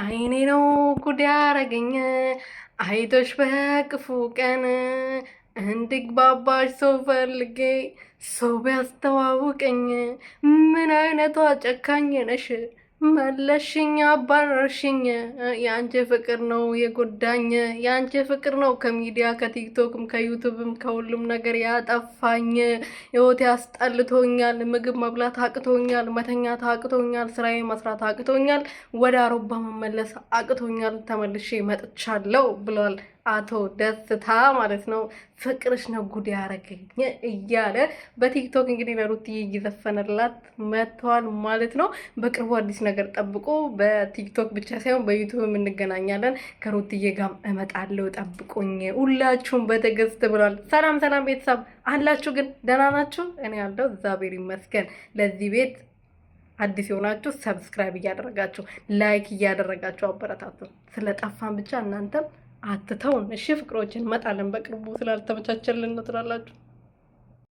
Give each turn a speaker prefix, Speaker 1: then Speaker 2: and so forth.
Speaker 1: አይኔ ነው ጉድ ያረገኝ አይቶሽ በክፉ ቀን እንድግባባሽ ሰው ፈልጌ ሰው ቢያስተዋውቀኝ ምን አይነቷ ጨካኝ ነሽ መለሽኝ አባረርሽኝ የአንቺ ፍቅር ነው የጎዳኝ የአንቺ ፍቅር ነው ከሚዲያ ከቲክቶክም ከዩቱብም ከሁሉም ነገር ያጠፋኝ ህይወቴ አስጠልቶኛል ምግብ መብላት አቅቶኛል መተኛት አቅቶኛል ስራዬ መስራት አቅቶኛል ወደ አውሮፓ መመለስ አቅቶኛል ተመልሼ መጥቻለሁ ብሏል አቶ ደስታ ማለት ነው። ፍቅርሽ ነው ጉድ ያረገኝ እያለ በቲክቶክ እንግዲህ ለሩትዬ እየዘፈነላት መጥተዋል ማለት ነው። በቅርቡ አዲስ ነገር ጠብቆ በቲክቶክ ብቻ ሳይሆን በዩቱብ እንገናኛለን። ከሩትዬ ጋር እመጣለሁ ጠብቁኝ ሁላችሁም በትዕግስት ብሏል። ሰላም ሰላም ቤተሰብ አላችሁ? ግን ደህና ናችሁ? እኔ ያለው እግዚአብሔር ይመስገን። ለዚህ ቤት አዲስ የሆናችሁ ሰብስክራይብ እያደረጋችሁ ላይክ እያደረጋችሁ አበረታቱ። ስለጠፋን ብቻ እናንተም አትተውን እሺ ፍቅሮችን። እንመጣለን በቅርቡ ስላልተመቻቸልን ነው ትላላችሁ።